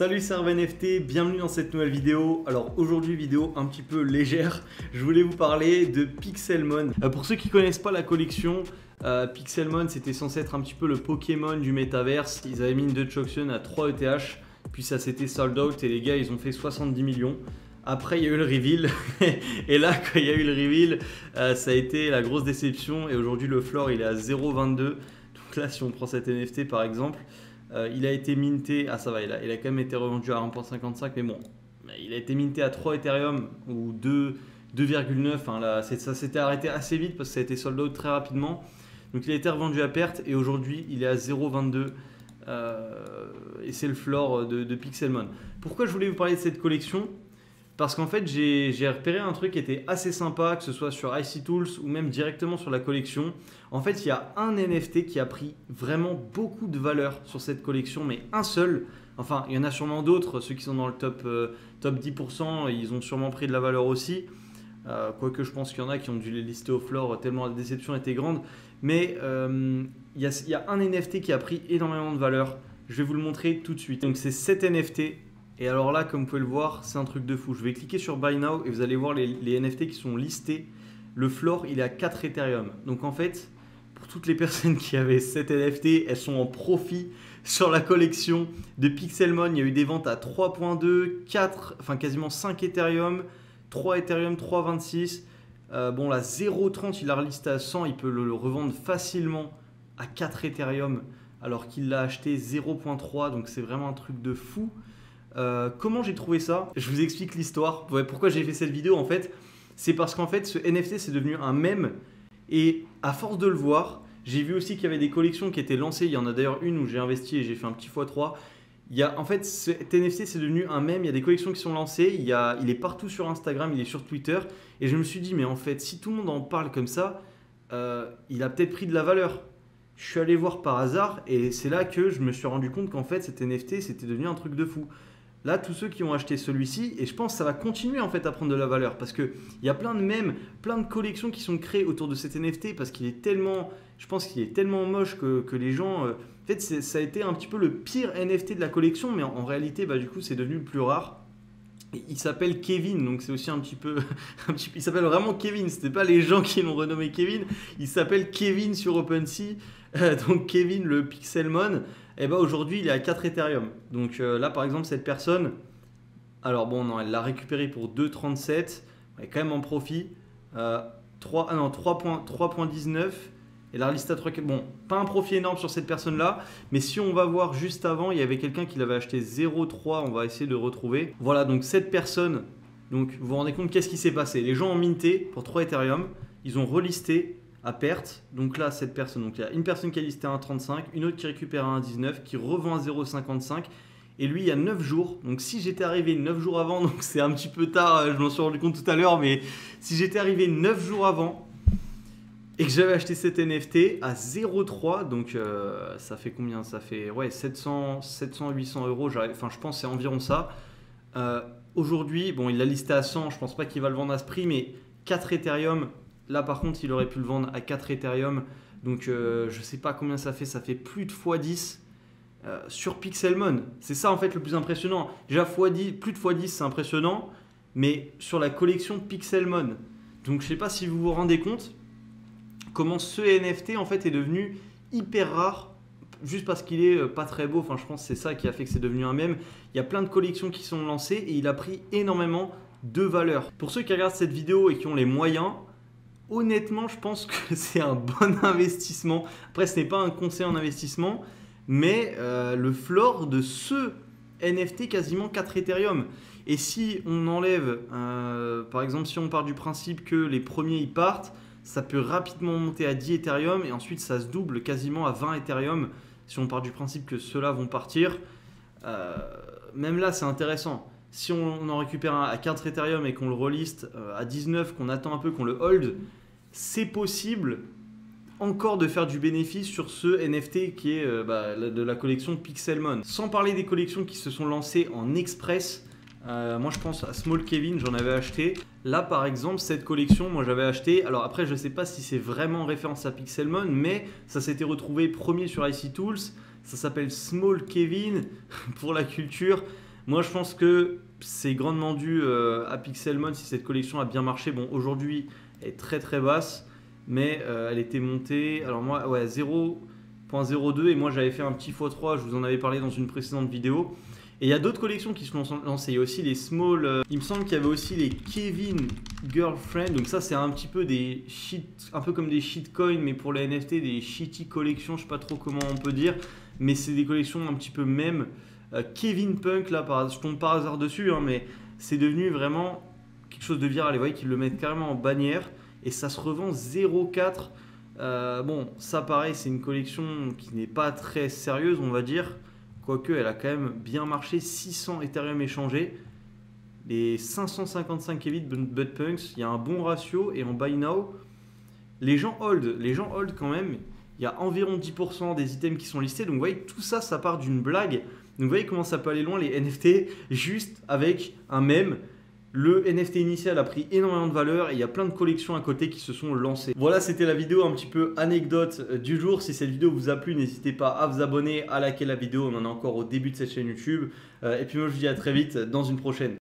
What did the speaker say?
Salut, c'est Hervé NFT, bienvenue dans cette nouvelle vidéo. Alors aujourd'hui, vidéo un petit peu légère, je voulais vous parler de Pixelmon. Pour ceux qui ne connaissent pas la collection, Pixelmon c'était censé être un petit peu le Pokémon du métaverse. Ils avaient mis une Dutch Auction à 3 ETH, puis ça s'était sold out et les gars ils ont fait 70 millions. Après il y a eu le reveal et là quand il y a eu le reveal, ça a été la grosse déception et aujourd'hui le floor il est à 0,22. Donc là si on prend cet NFT par exemple, il a été minté, ça va, il a quand même été revendu à 1,55 mais bon, il a été minté à 3 Ethereum ou 2,9, hein, là, ça s'était arrêté assez vite parce que ça a été sold out très rapidement. Donc il a été revendu à perte et aujourd'hui il est à 0,22 et c'est le floor de Pixelmon. Pourquoi je voulais vous parler de cette collection ? Parce qu'en fait, j'ai repéré un truc qui était assez sympa, que ce soit sur IC Tools ou même directement sur la collection. En fait, il y a un NFT qui a pris vraiment beaucoup de valeur sur cette collection, mais un seul. Enfin, il y en a sûrement d'autres. Ceux qui sont dans le top 10%, ils ont sûrement pris de la valeur aussi. Quoique je pense qu'il y en a qui ont dû les lister au floor tellement la déception était grande. Mais il y a un NFT qui a pris énormément de valeur. Je vais vous le montrer tout de suite. Donc, c'est cet NFT. Et alors là, comme vous pouvez le voir, c'est un truc de fou. Je vais cliquer sur Buy Now et vous allez voir les NFT qui sont listés. Le floor, il est à 4 Ethereum. Donc en fait, pour toutes les personnes qui avaient cet NFT, elles sont en profit sur la collection de Pixelmon. Il y a eu des ventes à 3.2, 4, enfin quasiment 5 Ethereum, 3 Ethereum, 3.26. Bon là, 0.30, il l'a relisté à 100. Il peut le revendre facilement à 4 Ethereum alors qu'il l'a acheté 0.3. Donc c'est vraiment un truc de fou. Comment j'ai trouvé ça? Je vous explique l'histoire. Pourquoi j'ai fait cette vidéo en fait? C'est parce qu'en fait ce NFT c'est devenu un mème et à force de le voir, j'ai vu aussi qu'il y avait des collections qui étaient lancées. Il y en a d'ailleurs une où j'ai investi et j'ai fait un petit x3. En fait cet NFT c'est devenu un mème. Il y a des collections qui sont lancées. Il est partout sur Instagram, il est sur Twitter et je me suis dit mais en fait si tout le monde en parle comme ça, il a peut-être pris de la valeur. Je suis allé voir par hasard et c'est là que je me suis rendu compte qu'en fait cet NFT c'était devenu un truc de fou. Là, tous ceux qui ont acheté celui-ci, et je pense que ça va continuer en fait à prendre de la valeur parce qu'il y a plein de mèmes, plein de collections qui sont créées autour de cet NFT parce qu'il est tellement, je pense qu'il est tellement moche que les gens, en fait, ça a été un petit peu le pire NFT de la collection, mais en réalité, du coup, c'est devenu le plus rare. Et il s'appelle Kevin, donc c'est aussi un petit peu, il s'appelle vraiment Kevin. C'était pas les gens qui l'ont renommé Kevin, il s'appelle Kevin sur OpenSea, donc Kevin le Pixelmon. Et aujourd'hui il est à 4 Ethereum. Donc là par exemple cette personne, alors bon non, elle l'a récupéré pour 2,37, elle est quand même en profit, 3.19 et la liste à 3, bon pas un profit énorme sur cette personne là, mais si on va voir juste avant, il y avait quelqu'un qui l'avait acheté 0,3, on va essayer de retrouver. Voilà donc cette personne, donc vous vous rendez compte qu'est-ce qui s'est passé, les gens ont minté pour 3 Ethereum, ils ont relisté à perte, donc là cette personne, donc il y a une personne qui a listé à 1,35, une autre qui récupère à 1,19, qui revend à 0,55 et lui il y a 9 jours, donc si j'étais arrivé 9 jours avant, donc c'est un petit peu tard, je m'en suis rendu compte tout à l'heure, mais si j'étais arrivé 9 jours avant et que j'avais acheté cet NFT à 0,3, donc ça fait combien? Ça fait 700-800 euros, enfin je pense que c'est environ ça. Aujourd'hui, bon il l'a listé à 100, je pense pas qu'il va le vendre à ce prix, mais 4 Ethereum. Là par contre il aurait pu le vendre à 4 Ethereum, donc je sais pas combien ça fait plus de x10 sur Pixelmon. C'est ça en fait le plus impressionnant. Déjà x10, plus de x10 c'est impressionnant, mais sur la collection Pixelmon. Donc je sais pas si vous vous rendez compte comment ce NFT en fait est devenu hyper rare, juste parce qu'il est pas très beau. Enfin je pense que c'est ça qui a fait que c'est devenu un mème. Il y a plein de collections qui sont lancées et il a pris énormément de valeur. Pour ceux qui regardent cette vidéo et qui ont les moyens, honnêtement, je pense que c'est un bon investissement. Après, ce n'est pas un conseil en investissement, mais le floor de ce NFT, quasiment 4 Ethereum. Et si on enlève, par exemple, si on part du principe que les premiers y partent, ça peut rapidement monter à 10 Ethereum et ensuite ça se double quasiment à 20 Ethereum. Si on part du principe que ceux-là vont partir, même là, c'est intéressant. Si on en récupère un à 4 Ethereum et qu'on le reliste à 19, qu'on attend un peu, qu'on le hold, c'est possible encore de faire du bénéfice sur ce NFT qui est de la collection Pixelmon. Sans parler des collections qui se sont lancées en express, moi je pense à Small Kevin, j'en avais acheté. Là par exemple, cette collection, moi j'avais acheté, alors après je ne sais pas si c'est vraiment référence à Pixelmon, mais ça s'était retrouvé premier sur IC Tools, ça s'appelle Small Kevin pour la culture. Moi, je pense que c'est grandement dû à Pixelmon si cette collection a bien marché. Bon, aujourd'hui, elle est très très basse, mais elle était montée. Alors, moi, ouais, 0.02 et moi j'avais fait un petit x3, je vous en avais parlé dans une précédente vidéo. Et il y a d'autres collections qui se sont lancées. Il y a aussi les small. Il me semble qu'il y avait aussi les Kevin Girlfriend. Donc ça c'est un petit peu des shit, un peu comme des shitcoins, mais pour les NFT, des shitty collections. Je sais pas trop comment on peut dire, mais c'est des collections un petit peu même. Kevin Punk là, je tombe par hasard dessus, hein, mais c'est devenu vraiment quelque chose de viral. Et vous voyez qu'ils le mettent carrément en bannière et ça se revend 0,4. Bon, ça pareil, c'est une collection qui n'est pas très sérieuse, on va dire. Quoique, elle a quand même bien marché. 600 Ethereum échangés. Les 555 Kevin Bud Punks, il y a un bon ratio. Et en buy now, les gens hold quand même. Il y a environ 10% des items qui sont listés. Donc vous voyez, tout ça, ça part d'une blague. Donc vous voyez comment ça peut aller loin les NFT, juste avec un mème. Le NFT initial a pris énormément de valeur et il y a plein de collections à côté qui se sont lancées. Voilà, c'était la vidéo un petit peu anecdote du jour. Si cette vidéo vous a plu, n'hésitez pas à vous abonner, à liker la vidéo. On en est encore au début de cette chaîne YouTube. Et puis moi, je vous dis à très vite dans une prochaine.